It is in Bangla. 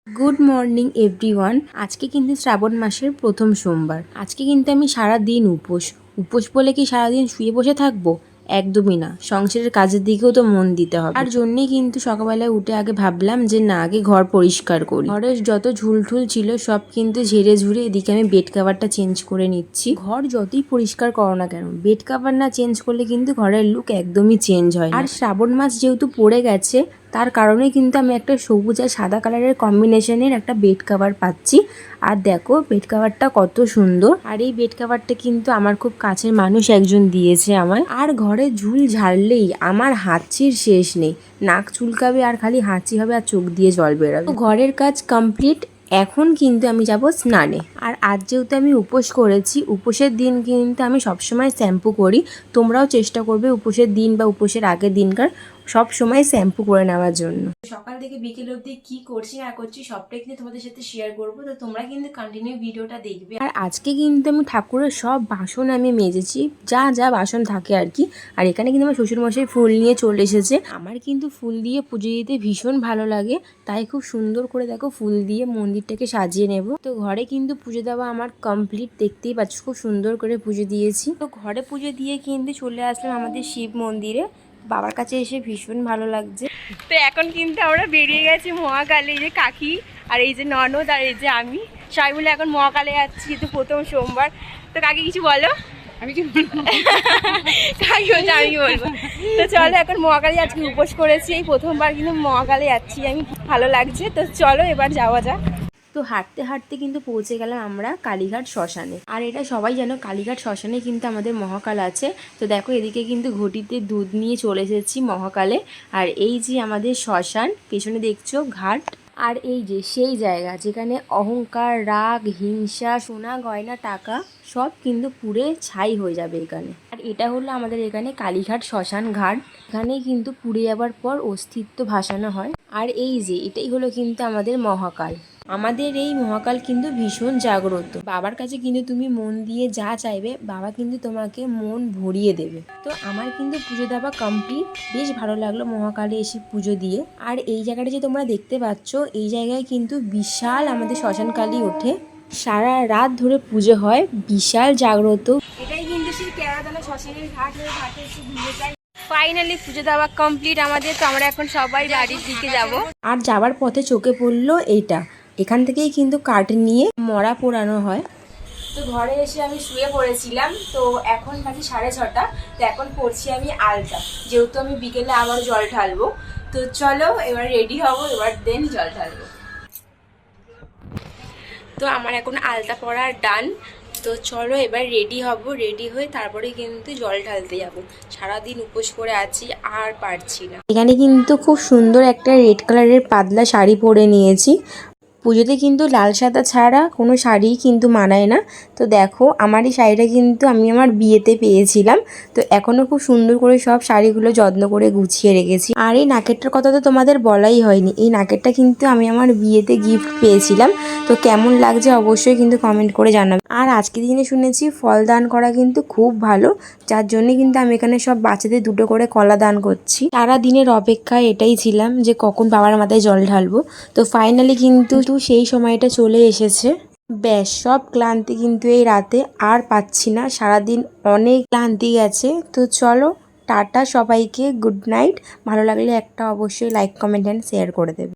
Good morning everyone. আজকে কিন্তু শ্রাবণ মাসের প্রথম সোমবার। আজকে কিন্তু আমি সারা দিন উপোস বলে কি সারাদিন শুয়ে বসে থাকবো? একদমই না, সংসারের কাজের দিকেও তো মন দিতে হবে। আর জন্যই কিন্তু সকালবেলায় উঠে আগে ভাবলাম যে না, আগে ঘর পরিষ্কার করি। ঘরের যত ঝুলঠুল ছিল সব কিন্তু ঝেড়ে ঝুড়ে এদিকে আমি বেড কাভারটা চেঞ্জ করে নিচ্ছি। ঘর যতই পরিষ্কার করো না কেন, বেড কাভার না চেঞ্জ করলে কিন্তু ঘরের লুক একদমই চেঞ্জ হয়। আর শ্রাবণ মাস যেহেতু পড়ে গেছে, তার কারণে কিন্তু আমি একটা সবুজ আর সাদা কালারের কম্বিনেশনের একটা বেড কাভার পাচ্ছি। আর দেখো বেড কাভারটা কত সুন্দর। আর এই বেড কাভারটা কিন্তু আমার খুব কাছের মানুষ একজন দিয়েছে আমায়। আর ঘরে ঝুল ঝাড়লেই আমার হাঁচির শেষ নেই। নাক চুলকাবে আর খালি হাঁচি হবে আর চোখ দিয়ে জল বেরোবে। ঘরের কাজ কমপ্লিট। এখন কিন্তু আমি যাব স্নানে। আর আজ যেহেতু আমি উপোস করেছি, উপোসের দিন কিন্তু আমি সবসময় শ্যাম্পু করি। তোমরাও চেষ্টা করবে উপোসের দিন বা উপোসের আগের দিনকার সব সময় শ্যাম্পু করে নেওয়ার জন্য। সকাল থেকে বিকেল অবধি কি করছি না করছি সবটাই কিন্তু তোমাদের সাথে শেয়ার করবো, তো তোমরা কিন্তু কন্টিনিউ ভিডিওটা দেখবে। আর আজকে কিন্তু আমি ঠাকুরের সব বাসন আমি মেজেছি, যা যা বাসন থাকে আর কি। আর এখানে কিন্তু আমার শ্বশুরমশাই ফুল নিয়ে চলে এসেছে। আমার কিন্তু ফুল দিয়ে পুজো দিতে ভীষণ ভালো লাগে, তাই খুব সুন্দর করে দেখো ফুল দিয়ে মন্দিরটাকে সাজিয়ে নেব। তো ঘরে কিন্তু পুজো দেওয়া আমার কমপ্লিট, দেখতেই পাচ্ছ খুব সুন্দর করে পুজো দিয়েছি। তো ঘরে পুজো দিয়ে কিন্তু চলে আসলাম আমাদের শিব মন্দিরে। বাবার কাছে এসে ভীষণ ভালো লাগছে। তো এখন কিন্তু আমরা বেরিয়ে গেছি মহাকালে। এই যে কাকি আর এই যে ননদ আর এই যে আমি সবাই মিলে এখন মহাকালে যাচ্ছি, যেহেতু প্রথম সোমবার। তো কাকি কিছু বলো। আমি কি বলবো? কাকি বলছে আমি কি বলবো। তো চলো এখন মহাকালে আজকে উপোস করেছি, এই প্রথমবার কিন্তু মহাকালে যাচ্ছি আমি, ভালো লাগছে। তো চলো এবার যাওয়া যাক। তো হাঁটতে হাঁটতে কিন্তু পৌঁছে গেলাম আমরা কালীঘাট শ্মশানে। আর এটা সবাই জানো, কালীঘাট শ্মশানে কিন্তু আমাদের মহাকাল আছে। তো দেখো এদিকে কিন্তু ঘটিতে দুধ নিয়ে চলে এসেছি মহাকালে। আর এই যে আমাদের শ্মশান, পেছনে দেখছো ঘাট। আর এই যে সেই জায়গা যেখানে অহংকার, রাগ, হিংসা, সোনা গয়না, টাকা সব কিন্তু পুড়ে ছাই হয়ে যাবে এখানে। আর এটা হলো আমাদের এখানে কালীঘাট শ্মশান ঘাট। এখানে কিন্তু পুড়ে যাবার পর অস্তিত্ব ভাসানো হয়। আর এই যে এটাই হলো কিন্তু আমাদের মহাকাল। আমাদের এই মহাকাল কিন্তু ভীষণ জাগ্রত। বাবার কাছে কিন্তু তুমি মন দিয়ে যা চাইবে, বাবা কিন্তু তোমাকে মন ভরিয়ে দেবে। তো আমার কিন্তু পুজো দেওয়া কমপ্লিট। বেশ ভালো লাগলো মহাকালে এসে পুজো দিয়ে। আর এই জায়গাটা যে তোমরা দেখতে পাচ্ছ, এই জায়গায় কিন্তু বিশাল আমাদের শ্মশানকালী ওঠে। সারা রাত ধরে পুজো হয়, বিশাল জাগ্রত। এটাই কিন্তু সেই কেরাতলা শ্মশানের ঘাট, হয়ে ঘাটে একটু ঘুরে যাই। ফাইনালি পুজো দেওয়া কমপ্লিট আমাদের। তো আমরা এখন সবাই বাড়ির দিকে যাব। আর যাবার পথে চোখে পড়লো এইটা, এখান থেকেই কিন্তু কাঠ নিয়ে মরা পোড়ানো হয়। তো ঘরে এসে আমি শুয়ে পড়েছিলাম। তো এখন বাকি 6:30। তো এখন পড়ছি আমি আলতা, যেহেতু আমি বিকেলে আবার জল ঢালবো। তো চলো এবার রেডি হবো, এবার দেন জল ঢালবো। তো আমার এখন আলতা পড়ার ডান। তো চলো এবার রেডি হব, রেডি হয়ে তারপরে কিন্তু জল ঢালতে যাব। সারাদিন উপোস করে আছি, আর পারছি না। এখানে কিন্তু খুব সুন্দর একটা রেড কালারের পাতলা শাড়ি পরে নিয়েছি। পুজোতে কিন্তু লাল সাদা ছাড়া কোনো শাড়িই কিন্তু মানায় না। তো দেখো আমার এই শাড়িটা কিন্তু আমি আমার বিয়েতে পেয়েছিলাম। তো এখনও খুব সুন্দর করে সব শাড়িগুলো যত্ন করে গুছিয়ে রেখেছি। আর এই নাকেরটার কথা তো তোমাদের বলাই হয়নি, এই নাকেরটা কিন্তু আমি আমার বিয়েতে গিফট পেয়েছিলাম। তো কেমন লাগছে অবশ্যই কিন্তু কমেন্ট করে জানাবে। আর আজকের দিনে শুনেছি ফল দান করা কিন্তু খুব ভালো, যার জন্য কিন্তু আমি এখানে সব বাচ্চাদের 2টো করে কলা দান করছি। সারা দিনের অপেক্ষায় এটাই ছিলাম যে কখন বাবার মাথায় জল ঢালবো। তো ফাইনালি কিন্তু সেই সময়টা চলে এসেছে। ব্যাস, সব ক্লান্তি কিন্তু এই রাতে আর পাচ্ছি না। সারাদিন অনেক ক্লান্তি গেছে। তো চলো টাটা সবাইকে, গুড নাইট। ভালো লাগলে একটা অবশ্যই লাইক, কমেন্ট অ্যান্ড শেয়ার করে দেবে।